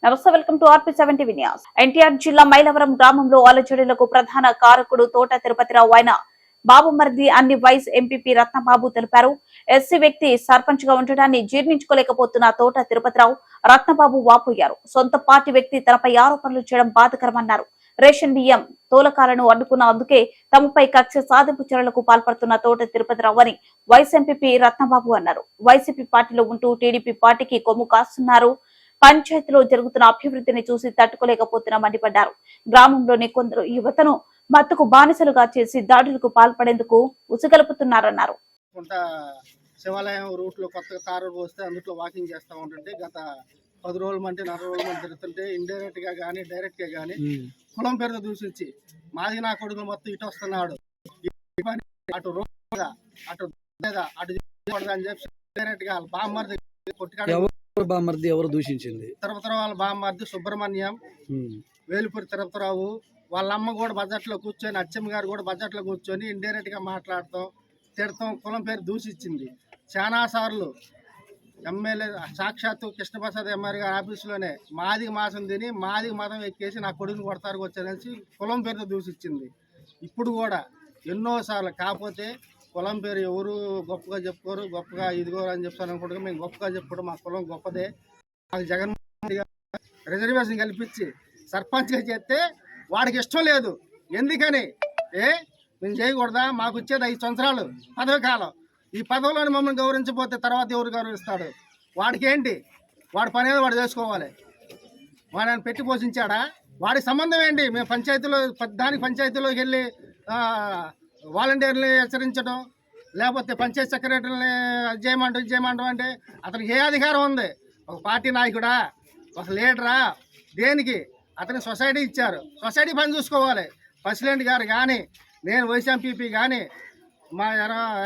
నమస్తే, welcome to RP7 TV news. NTR జిల్లా మైలవరం గ్రామంలో అలజడులకు ప్రధాన కారకుడు తోట తిరుపతిరావు ఆయన బాబుమర్ది అన్ని వైస్ ఎంపీపీ రత్నబాబు తెలిపారు. ఎస్సీ వ్యక్తి సర్పంచ్ గా ఉండడాన్ని జీర్ణించుకోలేకపోతున్న తోట తిరుపతిరావు రత్నబాబు వాపోయారు. సొంత పార్టీ వ్యక్తి తనపై ఆరోపణలు చేయడం బాధకరమన్నారు. రేషన్ బియ్యం తోలకాలను అడ్డుకున్న అందుకే తమపై కక్ష సాధింపు చర్యలకు పాల్పడుతున్న తోట తిరుపతిరావు అని వైస్ ఎంపీపీ రత్నబాబు అన్నారు. వైసీపీ పార్టీలో ఉంటూ టీడీపీ పార్టీకి కొమ్ము కాస్తున్నారు. పంచాయతీలో జరుగుతున్న అభివృద్ధిని చూసి తట్టుకోలేకపోతున్నా మండిపడ్డారు. గ్రామంలోని కొందరు యువతను మత్తుకు బానిసలుగా చేసి దాడులకు పాల్పడేందుకు ఉసుగలుపుతున్నారన్నారు. శివాలయం రూట్ లో కొత్తగా తారు పోస్తే అందులో వాకింగ్ చేస్తా ఉంటుంటే గత 10 రోజుల మంది 40 రోజుల మంది తిరుగుతుంటే ఇండైరెక్ట్ గా గానీ డైరెక్ట్ గా గానీ కులం పేరుతో దూషించి మాది నా కొడుకులు మొత్తం ఇటు వస్తున్నాడు, అటు రోడ్ అటు అని చెప్పి డైరెక్ట్ గా బామ్మర్ది బామ్మర్ది ఎవరు దూషించింది? తిరుపతిరావు వాళ్ళ బామ్మర్ది సుబ్రహ్మణ్యం, వేలుపూరి తిరుపతిరావు వాళ్ళ అమ్మ కూడా బడ్జెట్లో కూర్చొని, అచ్చమ్మ గారు కూడా బడ్జెట్లో కూర్చొని ఇండైరెక్ట్ గా మాట్లాడతాం, తిడతాం, కులం పేరు దూషించింది. చాలా సార్లు ఎమ్మెల్యే సాక్షాత్తు కృష్ణప్రసాద్ ఎంఆర్ గారి ఆఫీసులోనే మాదిగ మాసం తిని మాదిగ మతం ఎక్కేసి నా కొడుకుని కొడతారు వచ్చారని కులం పేరుతో దూషించింది. ఇప్పుడు కూడా ఎన్నోసార్లు. కాకపోతే కులం పేరు ఎవరు గొప్పగా చెప్పుకోరు, గొప్పగా ఇదిగోరు అని చెప్తాను అనుకుంటుగా మేము గొప్పగా చెప్పుకోవడం మా కులం గొప్పదే. మాకు జగన్మోహన్ రెడ్డి గారు రిజర్వేషన్ కల్పించి సర్పంచ్గా చేస్తే వాడికి ఇష్టం లేదు. ఎందుకని మేము చేయకూడదా? మాకు వచ్చేది 5 సంవత్సరాలు పదవి కాలం. ఈ పదవిలోని మమ్మల్ని గౌరవించకపోతే తర్వాత ఎవరు గౌరవిస్తాడు? వాడికి ఏంటి? వాడి పని ఏదో వాడు చేసుకోవాలి. వాడిని పెట్టి పోషించాడా? వాడి సంబంధం ఏంటి? మేము పంచాయతీలోకి వెళ్ళి వాలంటీర్ని హెచ్చరించడం, లేకపోతే పంచాయతీ సెక్రటరీని చేయమంటాం అంటే అతనికి ఏ అధికారం ఉంది? ఒక పార్టీ నాయకుడా, ఒక లీడరా? దేనికి? అతని సొసైటీ ఇచ్చారు, సొసైటీ పని చూసుకోవాలి. ప్రెసిడెంట్ గారు కానీ, నేను వైస్ ఎంపీపీ కానీ, మా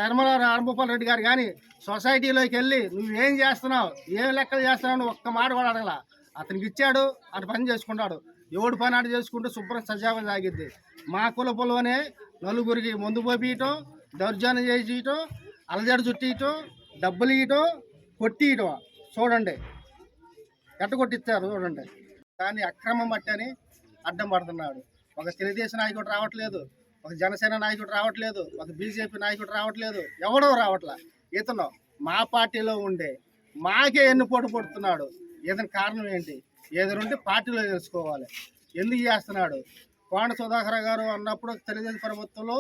యనమల రాంభూపాల్ రెడ్డి గారు కానీ సొసైటీలోకి వెళ్ళి నువ్వేం చేస్తున్నావు, ఏం లెక్కలు చేస్తున్నావు నువ్వు ఒక్క మాట కూడా అడగల. అతనికి ఇచ్చాడు, అటు పని చేసుకుంటాడు. ఎవడు పని ఆడు చేసుకుంటూ శుభ్రం సజావం సాగిద్ది. మా కులపులోనే నలుగురికి ముందు పోపీయటం, దౌర్జన్యం చేసేయటం, అలజడి చుట్టియటం, డబ్బులు ఇవ్వటం, కొట్టియటం చూడండి, ఎట్ట కొట్టిస్తారు చూడండి. కానీ అక్రమం బట్టని అడ్డం పడుతున్నాడు. ఒక తెలుగుదేశం నాయకుడు రావట్లేదు, ఒక జనసేన నాయకుడు రావట్లేదు, ఒక బీజేపీ నాయకుడు రావట్లేదు, ఎవడో రావట్లే. ఇతను మా పార్టీలో ఉండే మాకే ఎన్నుపోటు పడుతున్నాడు. ఏదైనా కారణం ఏంటి? ఏదైనా ఉంటే పార్టీలో తెలుసుకోవాలి. ఎందుకు చేస్తున్నాడు? కోన సుధాకర్ గారు అన్నప్పుడు తెలుగుదేశం ప్రభుత్వంలో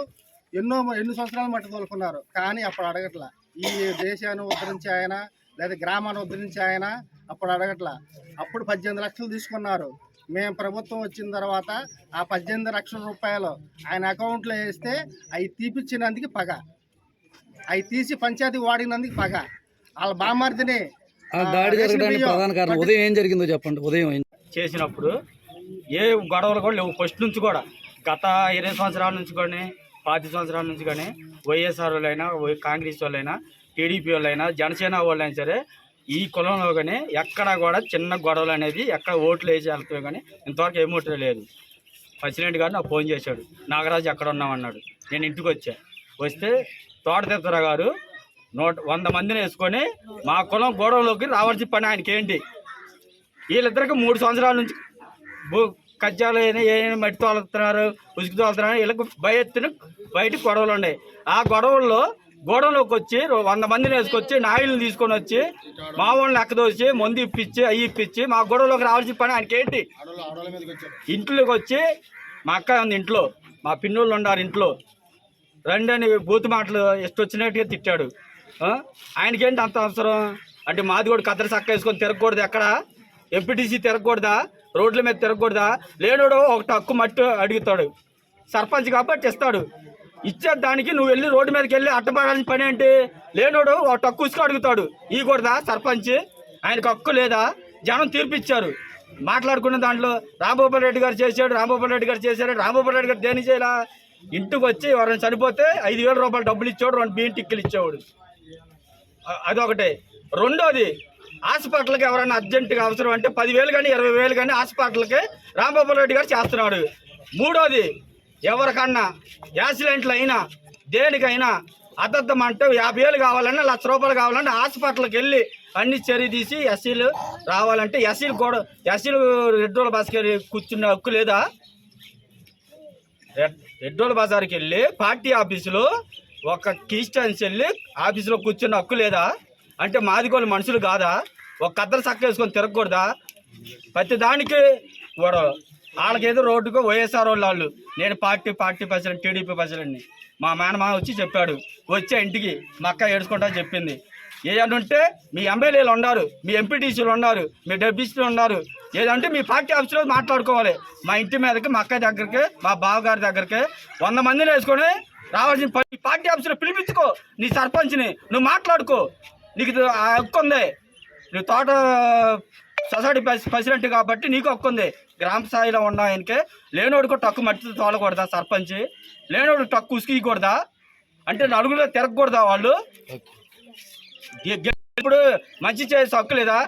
ఎన్ని సంవత్సరాలు మట్టి తోలుకున్నారు, కానీ అప్పుడు అడగట్లా. ఈ దేశాన్ని ఉద్ధరించి ఆయన లేదా గ్రామాన్ని ఉద్ధరించి ఆయన అప్పుడు అడగట్లా. అప్పుడు 18 లక్షలు తీసుకున్నారు. మేము ప్రభుత్వం వచ్చిన తర్వాత ఆ 18 లక్షల రూపాయలు ఆయన అకౌంట్లో వేస్తే అవి తీపిచ్చినందుకు పగ, అవి తీసి పంచాయతీ వాడినందుకు పగ. వాళ్ళ బామ్మర్దిని ప్రధాన కారణం ఉదయం ఏం జరిగిందో చెప్పండి. ఉదయం చేసినప్పుడు ఏ గొడవలు కూడా లేవు. ఫస్ట్ నుంచి కూడా గత 20 సంవత్సరాల నుంచి కానీ 10 సంవత్సరాల నుంచి కానీ వైఎస్ఆర్ వాళ్ళైనా, కాంగ్రెస్ వాళ్ళైనా, టీడీపీ వాళ్ళైనా, జనసేన వాళ్ళైనా సరే ఈ కులంలో కానీ ఎక్కడ కూడా చిన్న గొడవలు అనేది ఎక్కడ ఓట్లు వేసి వెళ్తాయి. కానీ ఇంతవరకు ఏం ఓట్లు లేదు. ప్రెసిడెంట్ గారు నాకు ఫోన్ చేశాడు, నాగరాజు ఎక్కడ ఉన్నామన్నాడు. నేను ఇంటికి వస్తే తోట తిరుపతిరావు గారు 100 మందిని వేసుకొని మా కులం గొడవలోకి రావాల్సిన పని ఆయనకి ఏంటి? వీళ్ళిద్దరికి 3 సంవత్సరాల నుంచి కజ్జాలు ఏమైనా మట్టి తోలుతున్నారు, ఉసుకు తోలుతున్నారు. వీళ్ళకి బయటకు గొడవలు ఉన్నాయి. ఆ గొడవలోకి వచ్చి 100 మందిని వేసుకొచ్చి నాయులను తీసుకొని వచ్చి మా వాళ్ళని ఎక్కదోసి మందు ఇప్పించి అవి ఇప్పించి మా గొడవలోకి రావాల్సిన పని ఆయనకి ఏంటి? ఇంట్లోకి వచ్చి మా అక్క ఉంది ఇంట్లో, మా పిన్నోళ్ళు ఉన్నారు ఇంట్లో, రండి అని బూతు మాటలు వచ్చినట్టుగా తిట్టాడు. ఆయనకేంటి అంత అవసరం? అంటే మాది కూడా కద్దరి చక్క వేసుకొని తిరగకూడదు, ఎక్కడ ఎంపీటీసీ తిరగకూడదా, రోడ్ల మీద తిరగకూడదా? లేనోడు ఒక టక్కు మట్టి అడుగుతాడు, సర్పంచ్ కాబట్టి ఇస్తాడు. ఇచ్చే దానికి నువ్వు వెళ్ళి రోడ్డు మీదకి వెళ్ళి అడ్డపడాల్సిన పని ఏంటి? లేనోడు ఒక టక్కు ఉసుకు అడుగుతాడు, ఇవ్వకూడదా సర్పంచ్? ఆయనకు హక్కు లేదా? జనం తీర్పిచ్చారు. మాట్లాడుకున్న దాంట్లో రాంభూపాల్ రెడ్డి గారు చేశాడు, రాంభూపాల్ రెడ్డి గారు చేశాడు. రాంభూపాల్ రెడ్డి గారు దేని చేయాలా? ఇంటికి వచ్చి ఎవరైనా చనిపోతే 5,000 రూపాయలు డబ్బులు ఇచ్చేవాడు, 2 బియ్యం టిక్కలు ఇచ్చేవాడు. అదొకటి. రెండోది, హాస్పిటల్కి ఎవరైనా అర్జెంటుగా అవసరం అంటే 10,000 కానీ 20,000 కానీ హాస్పిటల్కి రాంభూపాల్ రెడ్డి గారు చేస్తున్నాడు. మూడోది, ఎవరికన్నా యాక్సిడెంట్లు అయినా దేనికైనా అద్దద్దం అంటే 50,000 కావాలన్నా 1,00,000 రూపాయలు కావాలన్నా హాస్పిటల్కి వెళ్ళి అన్ని చర్య తీసి ఎస్సీలు రావాలంటే ఎస్సీలు రెడ్డోళ్ళ బస్కి కూర్చున్న హక్కు లేదా? రెడ్డోళ్ళ బజార్కి వెళ్ళి పార్టీ ఆఫీసులో ఒక క్రిస్టియన్స్ వెళ్ళి ఆఫీసులో కూర్చున్న హక్కు లేదా? అంటే మాదిగోళ్ళు మనుషులు కాదా? ఒక కద్దరు చక్క వేసుకొని తిరగకూడదా? ప్రతి దానికి గొడవ. వాళ్ళకేదో రోడ్డుకు వైఎస్ఆర్ వాళ్ళు నేను పార్టీ ప్రెసిడెంట్, టీడీపీ ప్రెసిడెంట్ని మా మేనమామ వచ్చి చెప్పాడు. వచ్చే ఇంటికి మా అక్క ఏడుచుకుంటా చెప్పింది. ఏదంటే మీ ఎమ్మెల్యేలు ఉన్నారు, మీ ఎంపీటీసీలు ఉన్నారు, మీ డెప్యూటీలు ఉన్నారు, ఏదంటే మీ పార్టీ ఆఫీసులో మాట్లాడుకోవాలి. మా ఇంటి మీదకి మా అక్క దగ్గరికి, మా బావగారి దగ్గరికి 100 మందిని వేసుకొని రావాల్సిన పార్టీ ఆఫీసులో పిలిపించుకో. నీ సర్పంచ్ని నువ్వు మాట్లాడుకో, నీకు ఆ హక్కు ఉంది. నువ్వు తోట సొసైటీ ప్రెసిడెంట్ కాబట్టి నీకు హక్కు ఉంది. గ్రామ స్థాయిలో ఉన్న ఆయనకే లేనోడికి టక్కు మట్టితో తోలకూడదా? సర్పంచ్ లేనోడు టక్కు ఉసికూడదా? అంటే నలుగురిలో తిరగకూడదా వాళ్ళు? ఇప్పుడు మంచి చేసే హక్కు లేదా?